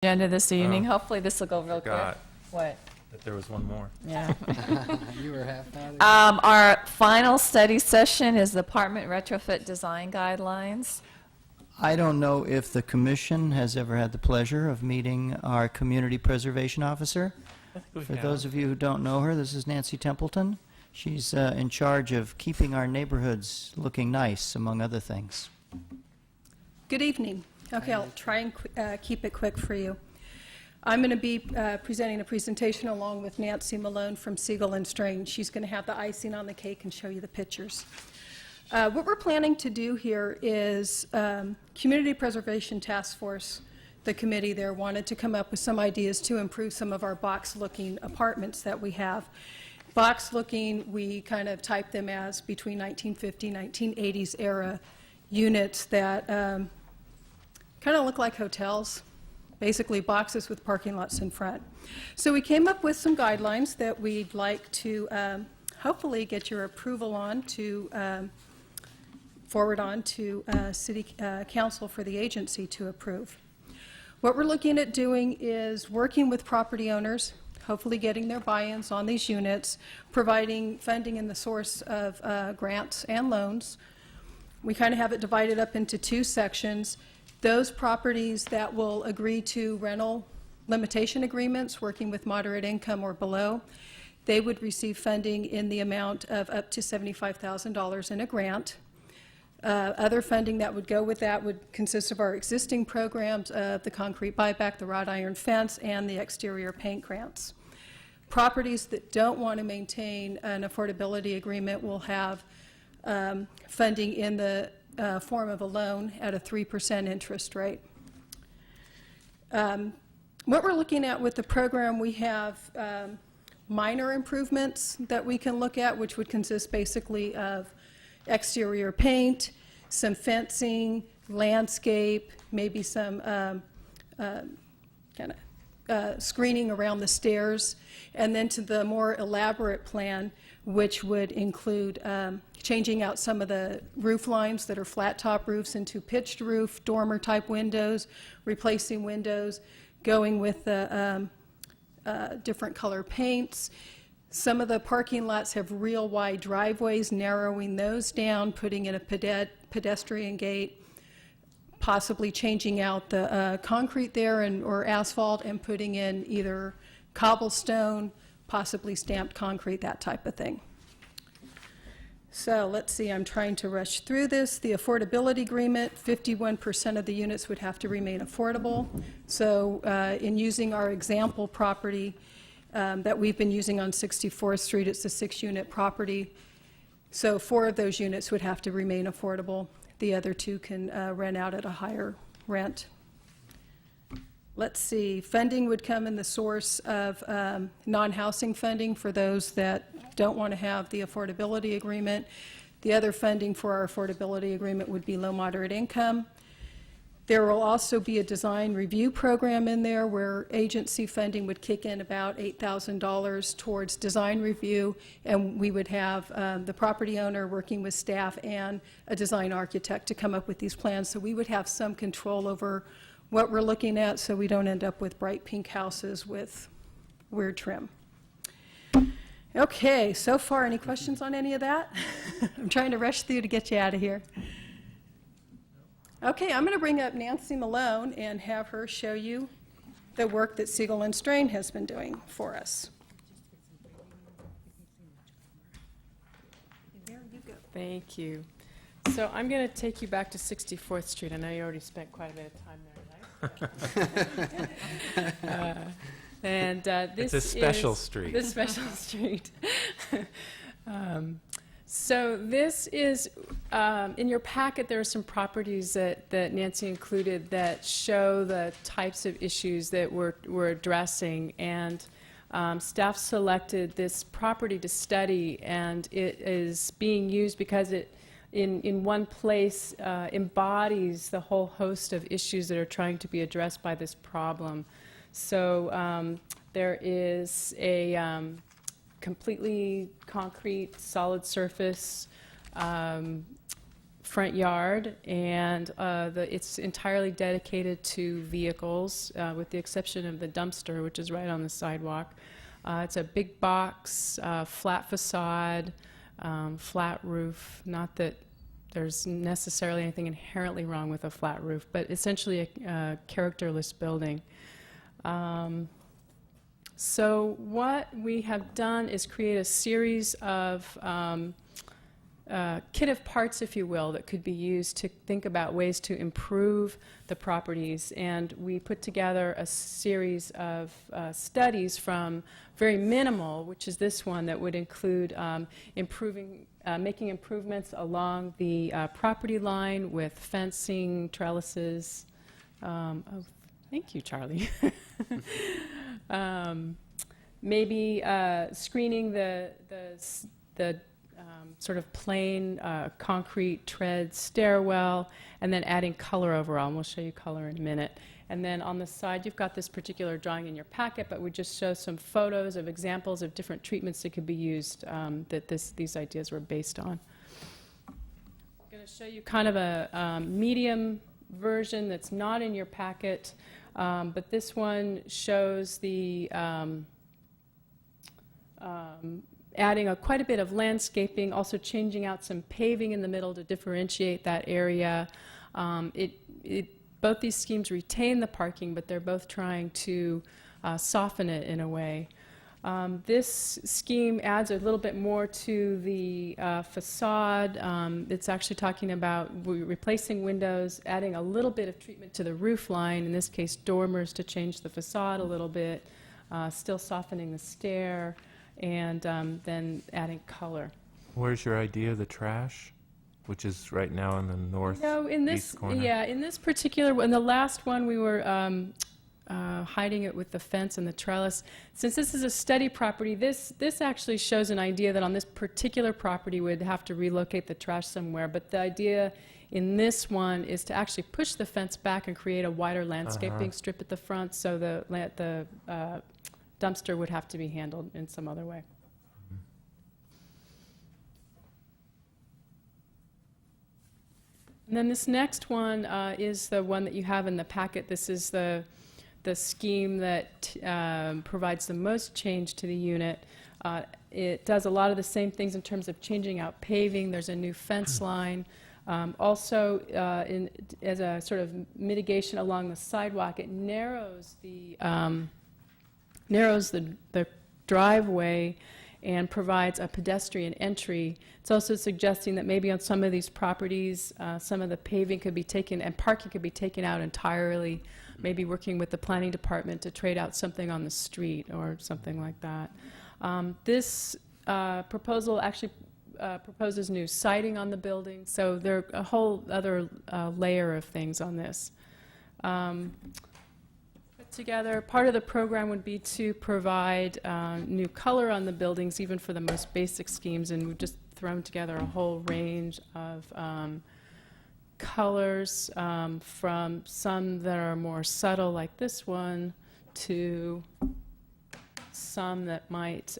Agenda this evening. Oh. Hopefully this will go real quick. Forgot What? that there was one more. Yeah. You were half out of it. Our final study session is the Apartment Retrofit Design Guidelines. I don't know if the commission has ever had the pleasure of meeting our community preservation officer. For those of you who don't know her, this is Nancy Templeton. She's in charge of keeping our neighborhoods looking nice, among other things. Good evening. Okay, I'll try and keep it quick for you. I'm going to be presenting a presentation along with Nancy Malone from Siegel and Strain. She's going to have the icing on the cake and show you the pictures. What we're planning to do here is Community Preservation Task Force, the committee there, wanted to come up with some ideas to improve some of our box-looking apartments that we have. Box-looking, we kind of type them as between 1950, 1980s era units that kind of look like hotels, basically boxes with parking lots in front. So we came up with some guidelines that we'd like to hopefully get your approval on to forward on to City Council for the agency to approve. What we're looking at doing is working with property owners, hopefully getting their buy-ins on these units, providing funding in the source of grants and loans. We kind of have it divided up into two sections. Those properties that will agree to rental limitation agreements, working with moderate income or below, they would receive funding in the amount of up to $75,000 in a grant. Other funding that would go with that would consist of our existing programs of the concrete buyback, the wrought iron fence, and the exterior paint grants. Properties that don't want to maintain an affordability agreement will have funding in the form of a loan at a 3% interest rate. What we're looking at with the program, we have minor improvements that we can look at, which would consist basically of exterior paint, some fencing, landscape, maybe some screening around the stairs, and then to the more elaborate plan, which would include changing out some of the roof lines that are flat top roofs into pitched roof, dormer type windows, replacing windows, going with the different color paints. Some of the parking lots have real wide driveways, narrowing those down, putting in a pedestrian gate, possibly changing out the concrete there or asphalt and putting in either cobblestone, possibly stamped concrete, that type of thing. So let's see, I'm trying to rush through this. The affordability agreement, 51% of the units would have to remain affordable. So in using our example property that we've been using on 64th Street, it's a 6-unit property. So 4 of those units would have to remain affordable. The other 2 can rent out at a higher rent. Let's see, funding would come in the source of non-housing funding for those that don't want to have the affordability agreement. The other funding for our affordability agreement would be low moderate income. There will also be a design review program in there where agency funding would kick in about $8,000 towards design review, and we would have the property owner working with staff and a design architect to come up with these plans. So we would have some control over what we're looking at so we don't end up with bright pink houses with weird trim. Okay, so far, any questions on any of that? I'm trying to rush through to get you out of here. Okay, I'm going to bring up Nancy Malone and have her show you the work that Siegel and Strain has been doing for us. There you go. Thank you. So I'm going to take you back to 64th Street. I know you already spent quite a bit of time there, right? This It's a special is street. The special street. So this is, in your packet, there are some properties that Nancy included that show the types of issues that we're addressing. And staff selected this property to study, and it is being used because it, in one place, embodies the whole host of issues that are trying to be addressed by this problem. So there is a completely concrete, solid surface front yard, and it's entirely dedicated to vehicles, with the exception of the dumpster, which is right on the sidewalk. It's a big box, flat facade, flat roof. Not that there's necessarily anything inherently wrong with a flat roof, but essentially a characterless building. So what we have done is create a series of kit of parts, if you will, that could be used to think about ways to improve the properties. And we put together a series of studies from very minimal, which is this one, that would include making improvements along the property line with fencing, trellises. Oh, thank you, Charlie. Maybe screening the sort of plain concrete tread stairwell, and then adding color overall. And we'll show you color in a minute. And then on the side, you've got this particular drawing in your packet, but we just show some photos of examples of different treatments that could be used that these ideas were based on. I'm going to show you kind of a medium version that's not in your packet, but this one shows the adding quite a bit of landscaping, also changing out some paving in the middle to differentiate that area. Both these schemes retain the parking, but they're both trying to soften it in a way. This scheme adds a little bit more to the facade. It's actually talking about replacing windows, adding a little bit of treatment to the roof line, in this case dormers to change the facade a little bit, still softening the stair, and then adding color. Where's your idea of the trash, which is right now in the north east corner? Yeah, in this particular, in the last one, we were hiding it with the fence and the trellis. Since this is a study property, this actually shows an idea that on this particular property we'd have to relocate the trash somewhere. But the idea in this one is to actually push the fence back and create a wider landscaping strip at the front, so the dumpster would have to be handled in some other way. And then this next one is the one that you have in the packet. This is the scheme that provides the most change to the unit. It does a lot of the same things in terms of changing out paving. There's a new fence line. Also, as a sort of mitigation along the sidewalk, it narrows the driveway and provides a pedestrian entry. It's also suggesting that maybe on some of these properties, some of the paving could be taken and parking could be taken out entirely, maybe working with the planning department to trade out something on the street or something like that. This proposal actually proposes new siding on the building, so there are a whole other layer of things on this. Together, part of the program would be to provide new color on the buildings, even for the most basic schemes, and we've just thrown together a whole range of colors, from some that are more subtle, like this one, to some that might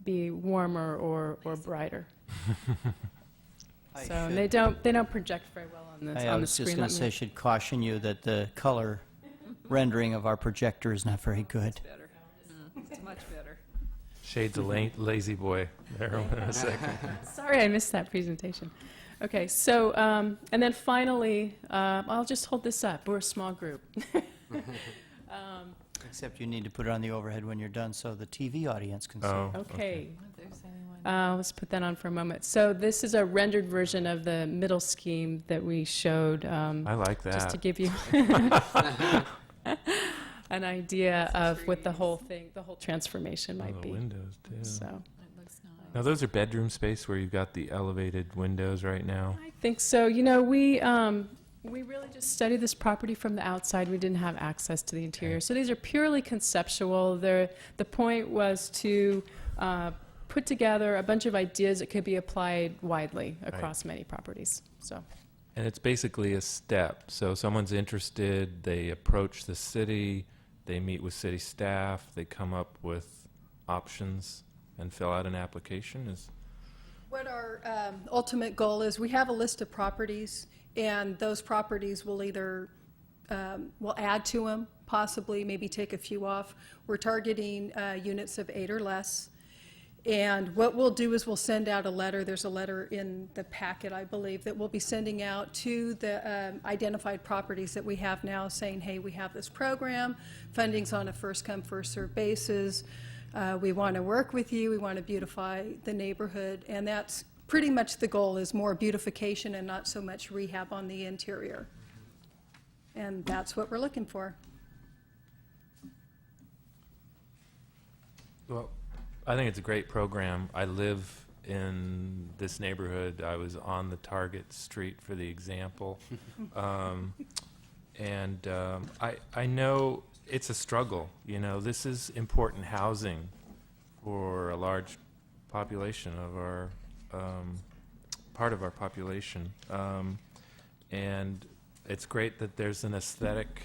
be warmer or brighter. So and they don't project very well on this I on the was screen. just going to say, I should caution you that the color rendering of our projector is not very good. Better. It's much better. Shades of lazy boy there in a second. Sorry, I missed that presentation. Okay, so, and then finally, I'll just hold this up. We're a small group. Except you need to put it on the overhead when you're done so the TV audience can see. Oh, Okay, If there's anyone. let's put that on for a moment. So this is a rendered version of the middle scheme that we showed, I like that. just to give you an idea of what the whole transformation might the be. windows too. So It looks nice. Now those are bedroom space where you've got the elevated windows right now. I think so. You know, we really just studied this property from the outside. We didn't have access to the interior. So these are purely conceptual. The point was to put together a bunch of ideas that could be applied widely across many properties. So. And it's basically a step. So someone's interested, they approach the city, they meet with city staff, they come up with options and fill out an application. What our ultimate goal is, we have a list of properties, and those properties will either, we'll add to them, possibly maybe take a few off. We're targeting units of 8 or less. And what we'll do is we'll send out a letter. There's a letter in the packet, I believe, that we'll be sending out to the identified properties that we have now, saying, hey, we have this program. Funding's on a first-come, first-served basis. We want to work with you. We want to beautify the neighborhood. And that's pretty much the goal, is more beautification and not so much rehab on the interior. And that's what we're looking for. Well, I think it's a great program. I live in this neighborhood. I was on the Target Street for the example. I know it's a struggle. You know, this is important housing for a large population of our, part of our population. And it's great that there's an aesthetic,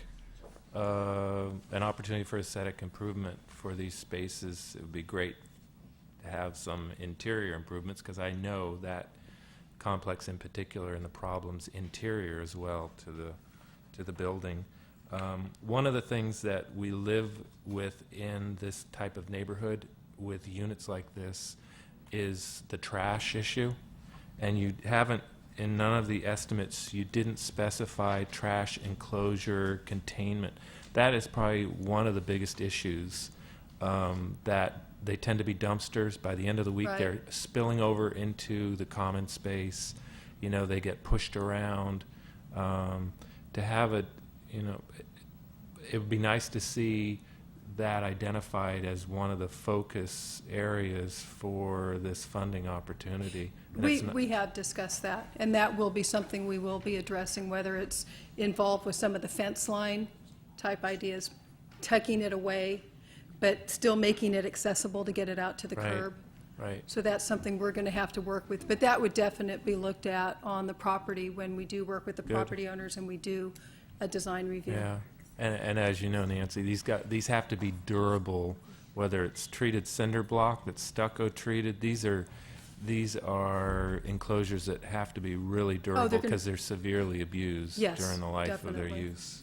an opportunity for aesthetic improvement for these spaces. It would be great to have some interior improvements, because I know that complex in particular and the problems interior as well to the building. One of the things that we live with in this type of neighborhood with units like this is the trash issue, and you haven't, in none of the estimates, you didn't specify trash enclosure containment. That is probably one of the biggest issues, that they tend to be dumpsters. By the end of the week, Right. they're spilling over into the common space. You know, they get pushed around. To have it, you know, it would be nice to see that identified as one of the focus areas for this funding opportunity. And it's not- We have discussed that, and that will be something we will be addressing, whether it's involved with some of the fence line type ideas, tucking it away, but still making it accessible to get it out to the Right. curb. Right. So that's something we're going to have to work with. But that would definitely be looked at on the property when we do work with the Good. property owners and we do a design review. Yeah, and as you know, Nancy, these have to be durable, whether it's treated cinder block, that's stucco treated. These are enclosures that have to be really durable gonna- because they're severely abused Yes, during the life of their definitely. use.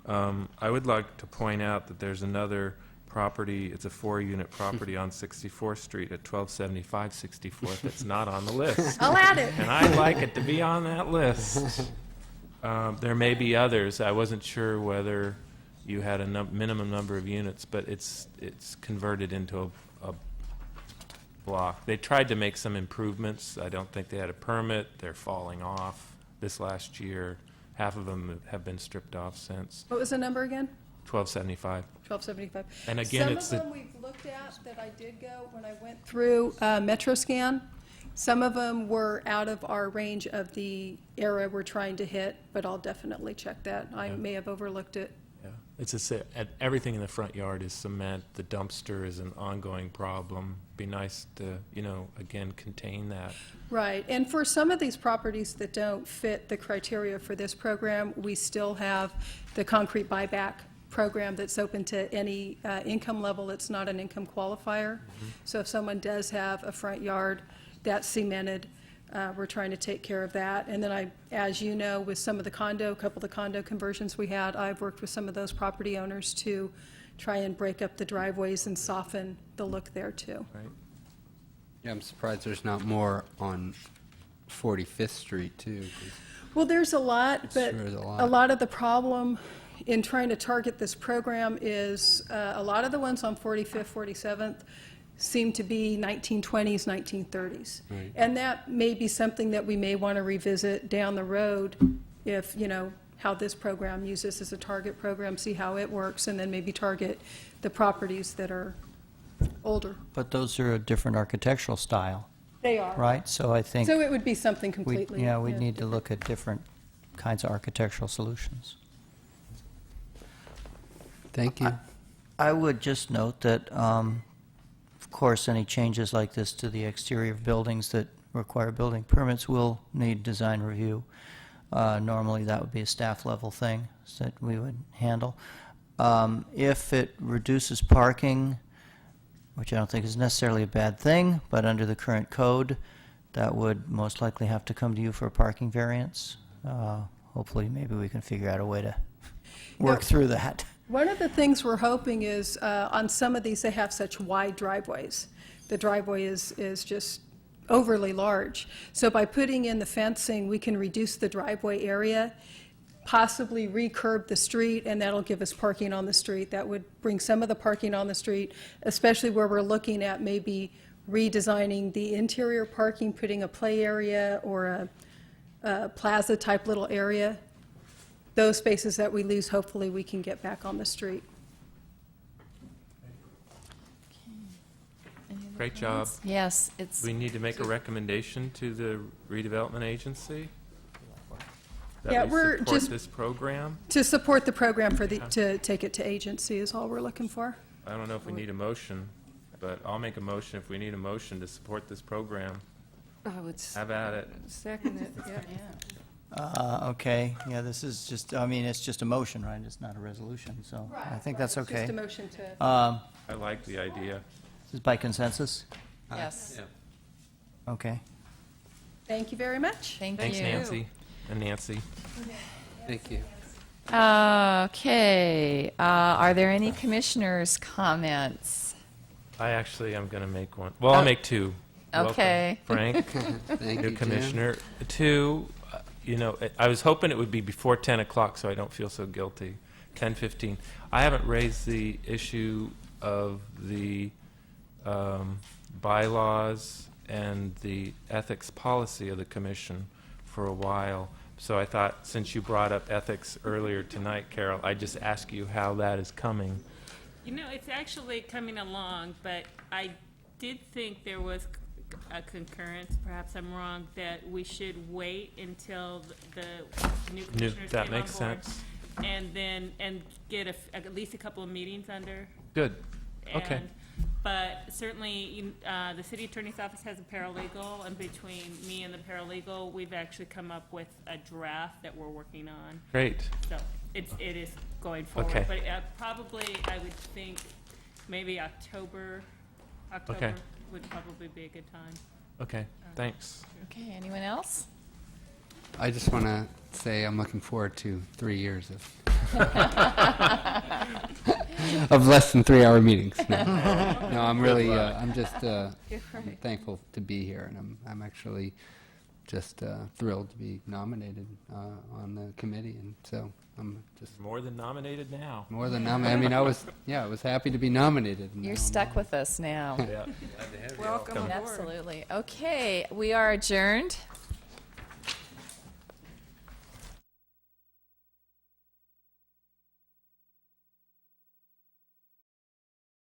I would like to point out that there's another property, it's a 4-unit property on 64th Street at 1275 64th that's not on the list. I'll add it. And I'd like it to be on that list. There may be others. I wasn't sure whether you had a minimum number of units, but it's converted into a block. They tried to make some improvements. I don't think they had a permit. They're falling off this last year. Half of them have been stripped off since. What was the number again? 1275. 1275. And again, it's Some the- of them we've looked at that I did go when I went through MetroScan. Some of them were out of our range of the area we're trying to hit, but I'll definitely check that. I may have overlooked it. Yeah, everything in the front yard is cement. The dumpster is an ongoing problem. Be nice to, again, contain that. Right, and for some of these properties that don't fit the criteria for this program, we still have the concrete buyback program that's open to any income level. It's not an income qualifier. So if someone does have a front yard that's cemented, we're trying to take care of that. And then as you know, with some of the a couple of the condo conversions we had, I've worked with some of those property owners to try and break up the driveways and soften the look there too. Right. Yeah, I'm surprised there's not more on 45th Street, too. 'Cause Well, there's a lot, but Sure is a a lot. lot of the problem in trying to target this program is a lot of the ones on 45th, 47th seem to be 1920s, 1930s. Right. And that may be something that we may want to revisit down the road if, how this program uses as a target program, see how it works, and then maybe target the properties that are older. But those are a different architectural style, They are. right? So I think So it would be something we completely. need to look at different kinds of architectural solutions. Thank you. I would just note that, of course, any changes like this to the exterior of buildings that require building permits will need design review. Normally, that would be a staff-level thing that we would handle. If it reduces parking, which I don't think is necessarily a bad thing, but under the current code, that would most likely have to come to you for a parking variance. Hopefully, maybe we can figure out a way to work through that. One of the things we're hoping is, on some of these, they have such wide driveways. The driveway is just overly large. So by putting in the fencing, we can reduce the driveway area, possibly recurb the street, and that'll give us parking on the street. That would bring some of the parking on the street, especially where we're looking at maybe redesigning the interior parking, putting a play area or a plaza-type little area. Those spaces that we lose, hopefully we can get back on the street. Great job. Yes, it's, We need to make a recommendation to the redevelopment agency Yeah, that we we're support just- this program. To support the program to take it to agency is all we're looking for. I don't know if we need a motion, but I'll make a motion if we need a motion to support this program. I would Have at it. second it, yeah. Okay, yeah, this is just, I mean, it's just a motion, right? It's not a resolution, so I think that's Just okay. a motion to, I like the idea. This is by consensus? yes. Okay. thank you very much. Thank Thanks, you. Nancy and Nancy. Thank you. Okay, are there any commissioners' comments? I actually am going to make one. Well, I'll make two. Welcome, Okay. Frank, Thank new you, Jim. commissioner. Two, I was hoping it would be before 10 o'clock so I don't feel so guilty. 10:15. I haven't raised the issue of the bylaws and the ethics policy of the commission for a while. So I thought, since you brought up ethics earlier tonight, Carol, I'd just ask you how that is coming. You know, it's actually coming along, but I did think there was a concurrence, perhaps I'm wrong, that we should wait until the new commissioners That came on makes board. sense. And then, get at least a couple of meetings under. Good. Okay. But certainly, the city attorney's office has a paralegal, and between me and the paralegal, we've actually come up with a draft that we're working on. Great. So it is going forward. Okay. But probably, I would think, maybe October would probably be a good time. Okay. Thanks. Okay, anyone else? I just want to say I'm looking forward to 3 years of less than 3-hour meetings. No, no, I'm really, I'm just thankful to be here, and I'm actually just thrilled to be nominated on the committee, and so I'm just More than nominated now. more than nominated. I mean, I was happy to be nominated. and You're now I'm stuck with us now. Yeah. Welcome aboard. Absolutely. Okay, we are adjourned.